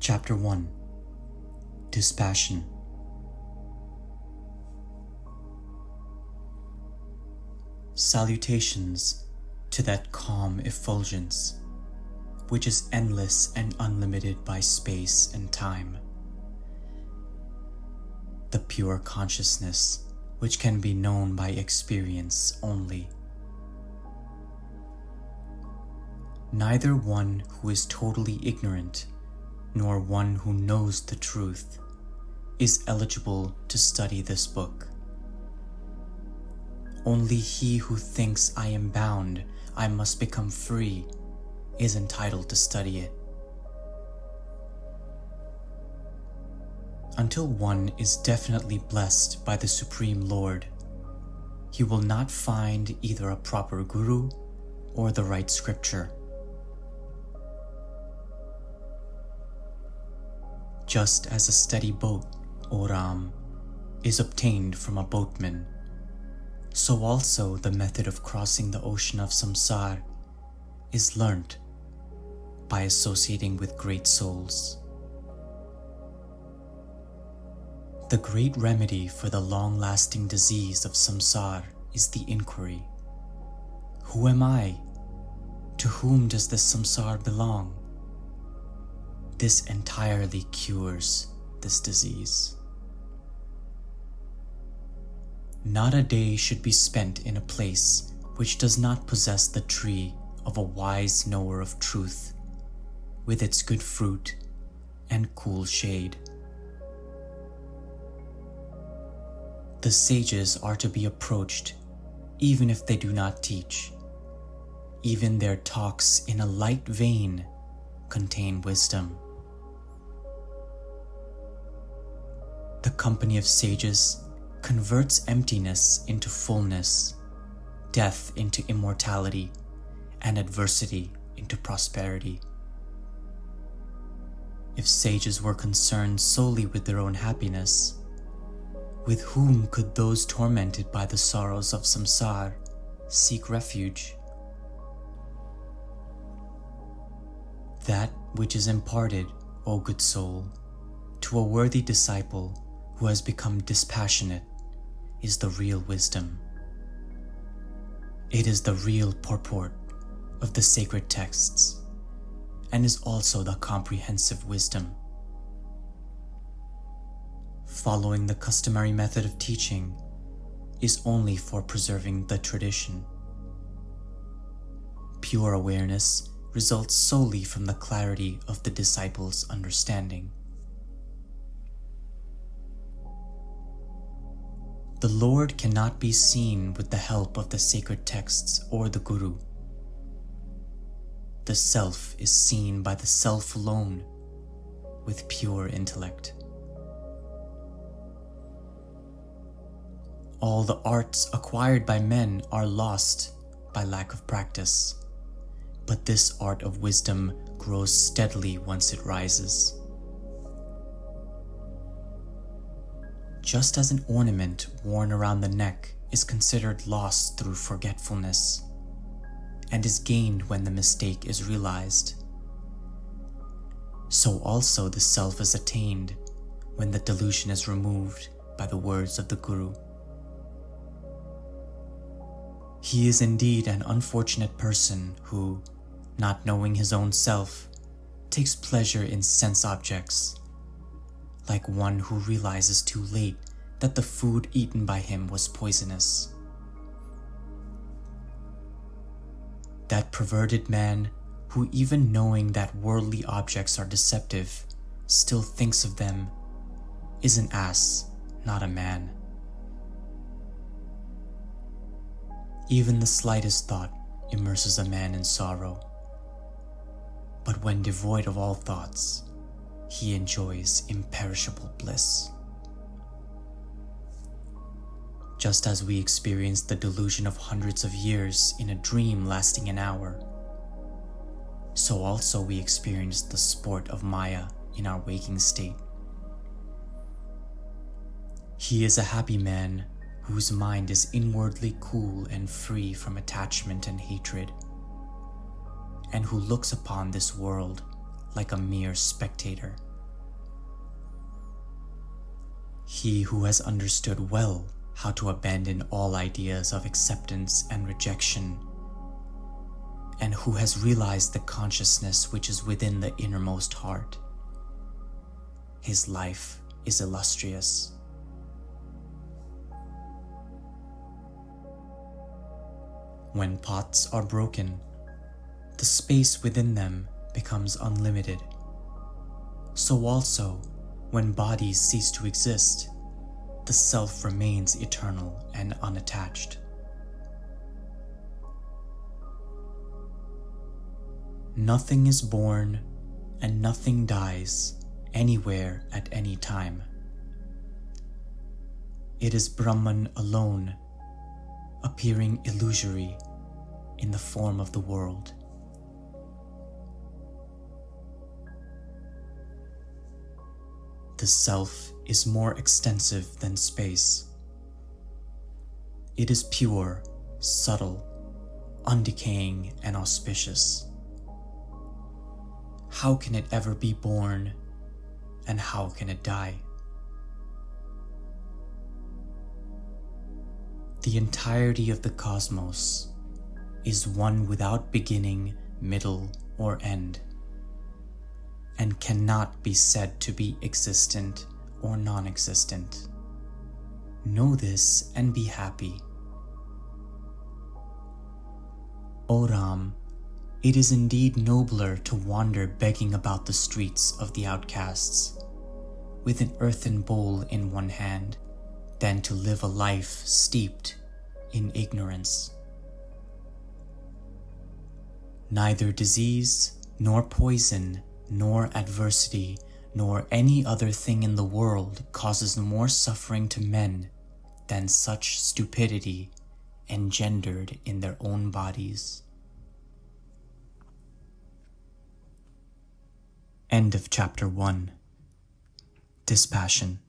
Chapter 1 Dispassion. Salutations to that calm effulgence, which is endless and unlimited by space and time. The pure consciousness, which can be known by experience only. Neither one who is totally ignorant, nor one who knows the truth, is eligible to study this book. Only he who thinks I am bound, I must become free, is entitled to study it. Until one is definitely blessed by the Supreme Lord, he will not find either a proper guru or the right scripture. Just as a steady boat, O Ram, is obtained from a boatman, so also the method of crossing the ocean of samsara is learnt by associating with great souls. The great remedy for the long-lasting disease of samsara is the inquiry. Who am I? To whom does this samsara belong? This entirely cures this disease. Not a day should be spent in a place which does not possess the tree of a wise knower of truth, with its good fruit and cool shade. The sages are to be approached, even if they do not teach. Even their talks in a light vein contain wisdom. The company of sages converts emptiness into fullness, death into immortality, and adversity into prosperity. If sages were concerned solely with their own happiness, with whom could those tormented by the sorrows of samsara seek refuge? That which is imparted, O good soul, to a worthy disciple who has become dispassionate is the real wisdom. It is the real purport of the sacred texts and is also the comprehensive wisdom. Following the customary method of teaching is only for preserving the tradition. Pure awareness results solely from the clarity of the disciple's understanding. The Lord cannot be seen with the help of the sacred texts or the Guru. The Self is seen by the Self alone, with pure intellect. All the arts acquired by men are lost by lack of practice, but this art of wisdom grows steadily once it rises. Just as an ornament worn around the neck is considered lost through forgetfulness, and is gained when the mistake is realized, so also the Self is attained when the delusion is removed by the words of the Guru. He is indeed an unfortunate person who, not knowing his own self, takes pleasure in sense objects, like one who realizes too late that the food eaten by him was poisonous. That perverted man who, even knowing that worldly objects are deceptive, still thinks of them, is an ass, not a man. Even the slightest thought immerses a man in sorrow, but when devoid of all thoughts, he enjoys imperishable bliss. Just as we experience the delusion of hundreds of years in a dream lasting an hour, so also we experience the sport of Maya in our waking state. He is a happy man whose mind is inwardly cool and free from attachment and hatred, and who looks upon this world like a mere spectator He who has understood well how to abandon all ideas of acceptance and rejection, and who has realized the consciousness which is within the innermost heart. His life is illustrious. When pots are broken, the space within them becomes unlimited. So also, when bodies cease to exist, the self remains eternal and unattached. Nothing is born and nothing dies anywhere at any time. It is Brahman alone, appearing illusory in the form of the world. The self is more extensive than space. It is pure, subtle, undecaying, and auspicious. How can it ever be born, and how can it die? The entirety of the cosmos is one without beginning, middle, or end, and cannot be said to be existent or non-existent. Know this and be happy. O Ram, it is indeed nobler to wander begging about the streets of the outcasts, with an earthen bowl in one hand, than to live a life steeped in ignorance. Neither disease, nor poison, nor adversity, nor any other thing in the world causes more suffering to men than such stupidity engendered in their own bodies. End of chapter 1. Dispassion.